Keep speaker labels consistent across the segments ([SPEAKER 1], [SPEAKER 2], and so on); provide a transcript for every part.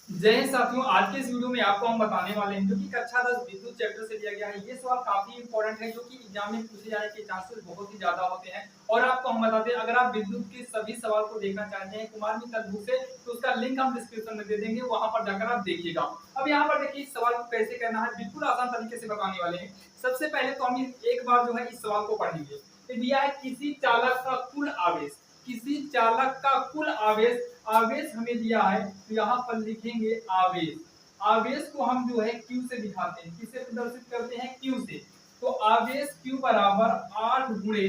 [SPEAKER 1] जय हिंद साथियों, आज के इस वीडियो में आपको हम बताने वाले हैं जो कि कक्षा 10 विद्युत चैप्टर से लिया गया है। ये सवाल काफी इंपॉर्टेंट है जो कि एग्जाम में पूछे जाने के चांसेस बहुत ही ज्यादा होते हैं। और आपको हम बताते हैं, अगर आप विद्युत के सभी सवाल को देखना चाहते हैं कुमार मित्तल बुक से, तो उसका लिंक हम डिस्क्रिप्शन में दे देंगे, वहां पर जाकर आप देखिएगा। अब यहाँ पर देखिए इस सवाल को कैसे करना है, बिल्कुल आसान तरीके से बताने वाले हैं। सबसे पहले तो हम एक बार जो है इस सवाल को पढ़ेंगे। तो दिया है किसी चालक का कुल आवेश, किसी चालक का कुल आवेश, आवेश हमें दिया है तो यहाँ पर लिखेंगे आवेश। आवेश को हम जो है Q से दिखाते हैं, किससे प्रदर्शित करते हैं, Q से। तो आवेश Q बराबर 8 गुणे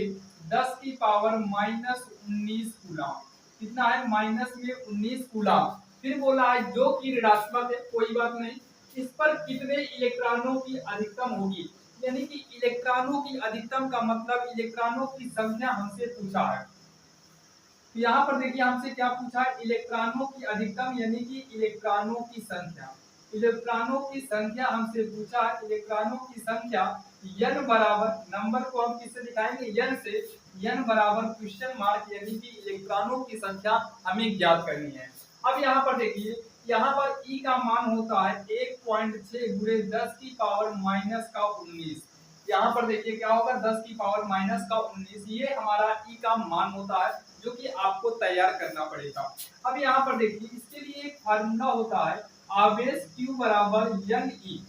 [SPEAKER 1] 10 की पावर माइनस 19 कूलम। कितना है, माइनस में 19 कूलम। फिर बोला है जो कि ऋणात्मक है, कोई बात नहीं। इस पर कितने इलेक्ट्रॉनों की अधिकतम होगी, यानी कि इलेक्ट्रॉनों की अधिकतम का मतलब इलेक्ट्रॉनों की संख्या हमसे पूछा है। तो यहाँ पर देखिए हमसे क्या पूछा है, इलेक्ट्रॉनों की अधिकतम यानी कि इलेक्ट्रॉनों की संख्या। इलेक्ट्रॉनों की संख्या हमसे पूछा है, इलेक्ट्रॉनों की संख्या n बराबर, नंबर को हम किससे दिखाएंगे, n से। n बराबर क्वेश्चन मार्क, यानी कि इलेक्ट्रॉनों की संख्या हमें ज्ञात करनी है। अब यहाँ पर देखिए, यहाँ पर E का मान होता है 1.6 गुणे 10 की पावर माइनस का 19। यहाँ पर देखिए क्या होगा, 10 की पावर माइनस का 19, ये हमारा ई का मान होता है जो कि आपको तैयार करना पड़ेगा। अब यहाँ पर देखिए इसके लिए एक फार्मूला होता है, आवेश Q बराबर एन ई।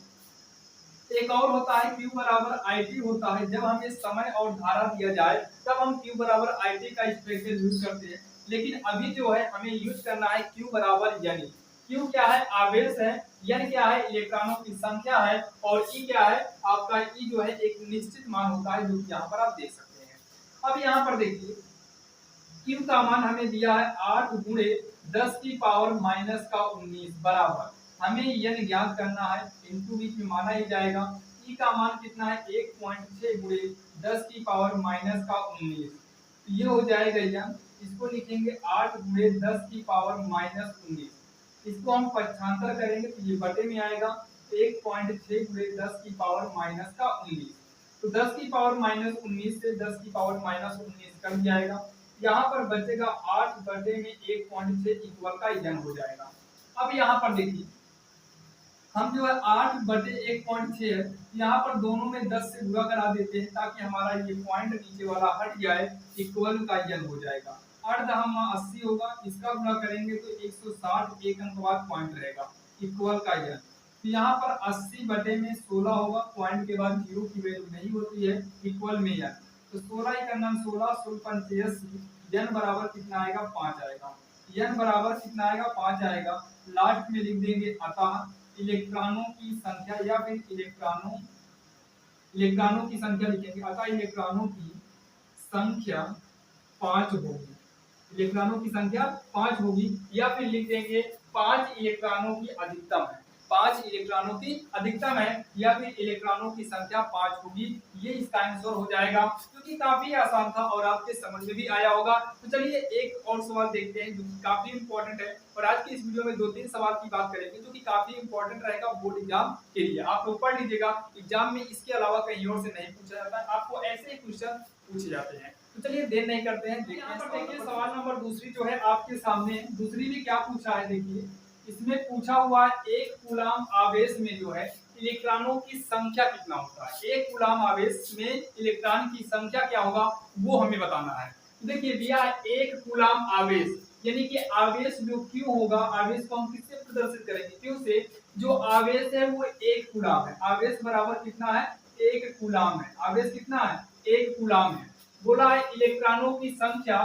[SPEAKER 1] एक और होता है Q बराबर IT होता है। जब हमें समय और धारा दिया जाए तब हम Q बराबर IT का एक्सप्रेशन यूज करते हैं, लेकिन अभी जो है हमें यूज करना है Q बराबर एन ई। Q क्या है, आवेश है। n क्या है, इलेक्ट्रॉनों की संख्या है। और E क्या है, आपका E जो है एक निश्चित मान होता है, जो कि यहाँ पर आप देख सकते हैं। अब यहाँ पर देखिए Q का मान हमें दिया है 8 गुणे 10 की पावर माइनस का 19 बराबर, हमें n ज्ञात करना है, इनटू बीच में माना ही जाएगा। E का मान कितना है, 1.6 गुणे 10 की पावर माइनस का 19, ये हो जाएगा n। इसको लिखेंगे 8 गुणे 10 की पावर माइनस 19। इसको हम पक्षांतर करेंगे तो ये बटे में आएगा, 1.6 गुणे 10 की पावर माइनस का 19। तो 10 की पावर माइनस 19 से 10 की पावर माइनस 19 कट जाएगा। यहाँ पर बचेगा 8 बटे में 1.6 इक्वल का n हो जाएगा। अब यहाँ पर देखिए हम जो है 8 बटे 1.6 है, यहाँ पर दोनों में 10 से गुणा करा देते हैं ताकि हमारा ये पॉइंट नीचे वाला हट जाए, इक्वल का n हो जाएगा। अर्ध हम 80 होगा, इसका गुणा करेंगे तो 160, एक अंक बाद पॉइंट रहेगा, इक्वल का n। तो यहाँ पर 80 बटे में 16 होगा, पॉइंट के बाद जीरो की वैल्यू नहीं होती है, इक्वल में n। तो 16 का नाम 16, 16 85, n बराबर कितना आएगा, 5 आएगा। n बराबर कितना आएगा, 5 आएगा। लास्ट में लिख देंगे अतः इलेक्ट्रॉनों की संख्या, या फिर इलेक्ट्रॉनों की संख्या लिखेंगे, अतः इलेक्ट्रॉनों की संख्या 5 होगी। इलेक्ट्रॉनों की संख्या 5 होगी, या फिर लिख देंगे 5 इलेक्ट्रॉनों की अधिकतम है, 5 इलेक्ट्रॉनों की अधिकतम है, या फिर इलेक्ट्रॉनों की संख्या 5 होगी। ये इसका आंसर हो जाएगा, क्योंकि काफी आसान था और आपके समझ में भी आया होगा। तो चलिए एक और सवाल देखते हैं जो कि काफी इंपॉर्टेंट है, और आज की इस वीडियो में 2-3 सवाल की बात करेंगे जो कि काफी इंपॉर्टेंट रहेगा बोर्ड एग्जाम के लिए। आप लोग पढ़ लीजिएगा, एग्जाम में इसके अलावा कहीं और से नहीं पूछा जाता है, आपको ऐसे ही क्वेश्चन पूछे जाते हैं। तो चलिए देर नहीं करते हैं, देखते हैं। देखिए सवाल नंबर दूसरी जो है आपके सामने, दूसरी भी क्या पूछा है, देखिए इसमें पूछा हुआ है एक कूलाम आवेश में जो है इलेक्ट्रॉनों की संख्या कितना होता है। एक कूलाम आवेश में इलेक्ट्रॉन की संख्या क्या होगा, वो हमें बताना है। तो देखिए दिया है एक कूलाम आवेश, यानी कि आवेश जो Q होगा, आवेश को हम किससे प्रदर्शित करेंगे, Q से। जो आवेश है वो एक कूलाम है, आवेश बराबर कितना है, एक कूलाम है। आवेश कितना है, एक कूलाम है। बोला है इलेक्ट्रॉनों की संख्या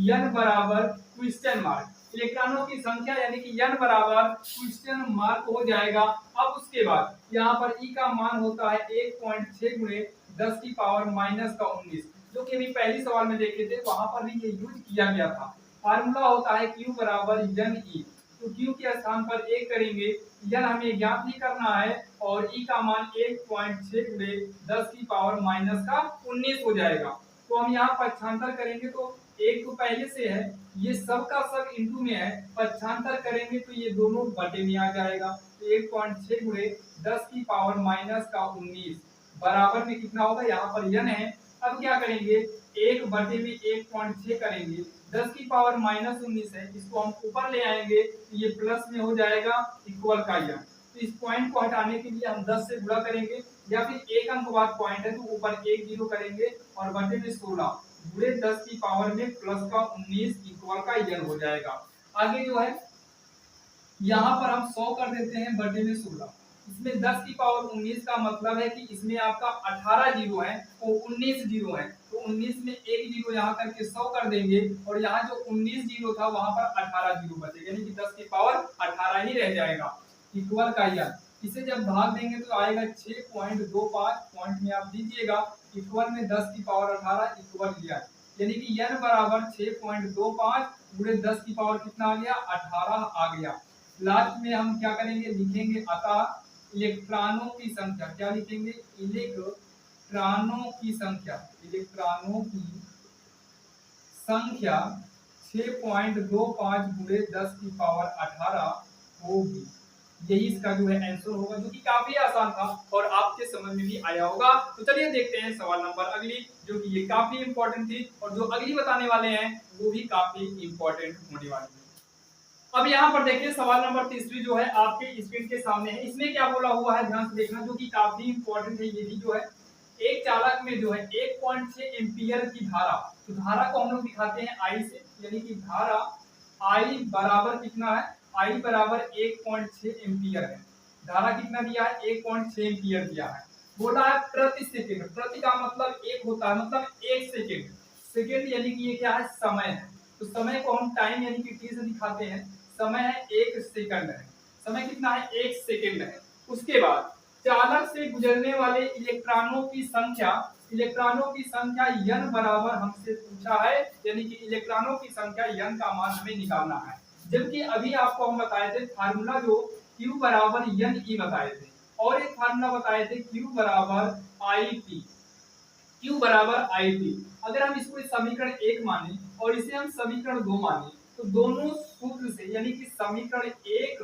[SPEAKER 1] n बराबर क्वेश्चन मार्क, इलेक्ट्रॉनों की संख्या यानी कि n बराबर क्वेश्चन मार्क हो जाएगा। अब उसके बाद यहाँ पर E का मान होता है 1.6 गुणे 10 की पावर माइनस का 19, जो कि अभी पहली सवाल में देखे थे, वहां पर भी ये यूज किया गया था। फार्मूला होता है Q बराबर एन ई। तो Q के स्थान पर 1 करेंगे, n हमें ज्ञात नहीं करना है, और E का मान 1.6 गुणे 10 की पावर माइनस का 19 हो जाएगा। तो हम यहाँ पक्षांतर करेंगे तो एक तो पहले से है, ये सब का सब इंटू में है, पक्षांतर करेंगे तो ये दोनों बटे में आ जाएगा। तो 1.6 गुणे 10 की पावर माइनस का 19 बराबर में कितना होगा, यहाँ पर n है। अब क्या करेंगे, 1 बटे में 1.6 करेंगे, 10 की पावर -19 है, इसको हम ऊपर ले आएंगे तो ये प्लस में हो जाएगा इक्वल का यन। तो इस पॉइंट को हटाने के लिए हम 10 से गुणा करेंगे या फिर एक अंक बाद पॉइंट है तो ऊपर एक जीरो करेंगे और बटे में 16 गुणे 10 की पावर में प्लस का 19 इक्वल का यन हो जाएगा। आगे जो है यहाँ पर हम 100 कर देते हैं बटे में 16। इसमें 10 की पावर 19 का मतलब है कि इसमें आपका 18 जीरो है वो 19 जीरो है, तो 19 में एक जीरो यहाँ करके 100 कर देंगे और यहाँ जो 19 जीरो था वहां पर 18 जीरो बचेगा, यानी कि 10 की पावर 18 ही रह जाएगा इक्वल का यन। इसे जब भाग देंगे तो आएगा 6.25, पॉइंट में आप दीजिएगा इक्वल में 10 की पावर 18 इक्वल यन, यानी कि यन बराबर 6.25 गुणे 10 की पावर कितना आ गया 18 आ गया। लास्ट में हम क्या करेंगे लिखेंगे अतः इलेक्ट्रॉनों की संख्या, क्या लिखेंगे इलेक्ट्रॉनों की संख्या, इलेक्ट्रॉनों की संख्या 6.25 गुणे 10 की पावर 18 होगी। यही इसका जो है आंसर होगा, जो कि काफी आसान था और आपके समझ में भी आया होगा। तो चलिए देखते हैं सवाल नंबर अगली, जो कि ये काफी इंपॉर्टेंट थी और जो अगली बताने वाले हैं वो भी काफी इंपॉर्टेंट होने वाली है। अब यहाँ पर देखिए सवाल नंबर तीसरी जो है आपके स्क्रीन के सामने है, इसमें क्या बोला हुआ है ध्यान से देखना, जो कि काफी इंपॉर्टेंट है। ये भी जो है एक चालक में जो है 1.6 एम्पियर की धारा, तो धारा को हम लोग दिखाते हैं आई से, यानी कि धारा आई बराबर कितना है, आई बराबर 1.6 एम्पियर है। धारा कितना दिया है 1.6 एम्पियर दिया है। बोला है प्रति सेकंड, प्रति का मतलब एक होता है, मतलब एक सेकंड, सेकंड यानी कि ये क्या है समय है, तो समय को हम टाइम यानी कि टी से दिखाते हैं। समय है 1 सेकंड है, समय कितना है 1 सेकंड है। उसके बाद चालक से गुजरने वाले इलेक्ट्रॉनों की संख्या, इलेक्ट्रॉनों की संख्या n बराबर हमसे पूछा है, यानी कि इलेक्ट्रॉनों की संख्या n का मान हमें निकालना है। जबकि अभी आपको हम बताए थे फार्मूला जो q बराबर n e बताए थे, और एक फार्मूला बताए थे q बराबर it, q बराबर it। अगर हम इसको समीकरण 1 माने और इसे हम समीकरण 2 माने तो दोनों सूत्र से, यानी कि समीकरण 1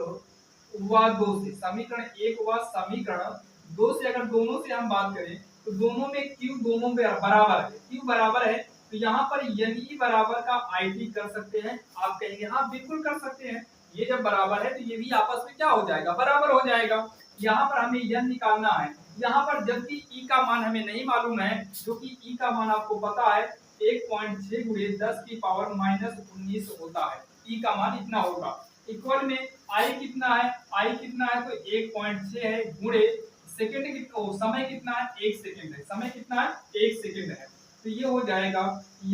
[SPEAKER 1] व 2 से, समीकरण 1 व समीकरण 2 से अगर दोनों से हम बात करें तो दोनों में q दोनों में बराबर है, q बराबर है तो यहाँ पर ne बराबर का it कर सकते हैं। आप कहेंगे हाँ बिल्कुल कर सकते हैं, ये जब बराबर है तो ये भी आपस में क्या हो जाएगा बराबर हो जाएगा। यहाँ पर हमें n निकालना है, यहाँ पर जबकि e का मान हमें नहीं मालूम है, जो कि e का मान आपको पता है 1.6 गुणे 10 की पावर -19 होता है, e का मान इतना होगा। इक्वल में i कितना है, i कितना है तो 1.6 है गुणे सेकंड कितना, समय कितना है 1 सेकंड है, समय कितना है 1 सेकंड है, तो ये हो जाएगा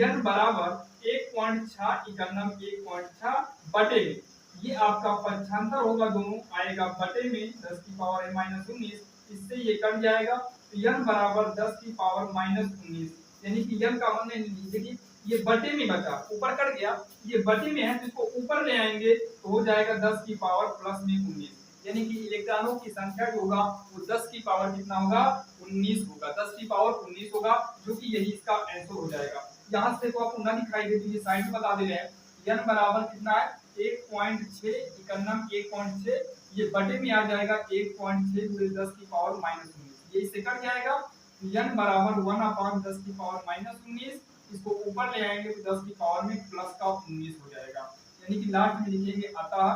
[SPEAKER 1] n बराबर 1.6 इकानम 1.6 बटे में, ये आपका पक्षांतर होगा, दोनों आएगा बटे में 10 की पावर है -19, इससे ये कट जाएगा तो n बराबर 10 की पावर -19, यानी कि n का मान देखिए ये बटे में बचा, ऊपर कट गया, ये बटे में है तो इसको ऊपर ले आएंगे तो हो जाएगा 10 की पावर प्लस में 19, यानी कि इलेक्ट्रॉनों की संख्या जो होगा वो 10 की पावर कितना होगा 19 होगा, 10 की पावर 19 होगा, जो कि यही इसका आंसर हो जाएगा। यहाँ से देखो आपको ना दिखाई दे तो ये साइड में बता दे रहे हैं, n बराबर कितना है 1.6 इकानम 1.6, ये बटे में आ जाएगा 1.6 गुणे 10 की पावर -19, ये इससे कट जाएगा n बराबर 1/10 की पावर -19, इसको ऊपर ले आएंगे तो 10 की पावर में प्लस का 19 हो जाएगा, यानी कि लास्ट में लिखेंगे अतः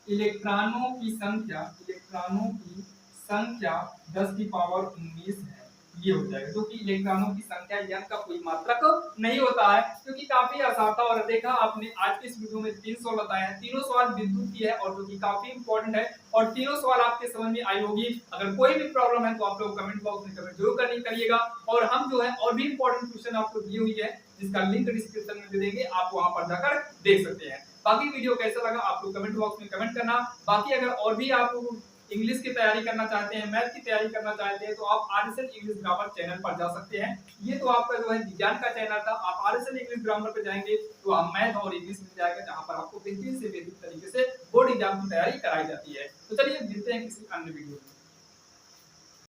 [SPEAKER 1] इलेक्ट्रॉनों की संख्या, इलेक्ट्रॉनों की संख्या 10 की पावर 19 है, ये हो जाएगा, जो कि इलेक्ट्रॉनों की संख्या n का कोई मात्रक नहीं होता है, क्योंकि काफी आसान था। और देखा आपने आज के इस वीडियो में 3 सवाल बताए हैं, तीनों सवाल विद्युत की है और जो कि काफी इंपॉर्टेंट है और तीनों सवाल आपके समझ में आई होगी। अगर कोई भी प्रॉब्लम है तो आप लोग कमेंट बॉक्स में कमेंट जरूर करिएगा, और हम जो है और भी इंपॉर्टेंट क्वेश्चन आपको दी हुई है जिसका लिंक डिस्क्रिप्शन में दे देंगे, आप वहां पर जाकर देख सकते हैं। बाकी वीडियो कैसा लगा आप लोग कमेंट बॉक्स में कमेंट करना। बाकी अगर और भी आप लोग इंग्लिश की तैयारी करना चाहते हैं, मैथ की तैयारी करना चाहते हैं तो आप आरएसएल इंग्लिश ग्रामर चैनल पर जा सकते हैं। ये तो आपका जो है विज्ञान का चैनल था, आप आरएसएल इंग्लिश ग्रामर पर जाएंगे तो आप मैथ और इंग्लिश मिल जाएगा, जहां पर आपको बेहतरीन से बेहतरीन तरीके से बोर्ड एग्जाम की तैयारी कराई जाती है। तो चलिए मिलते हैं किसी अन्य वीडियो में।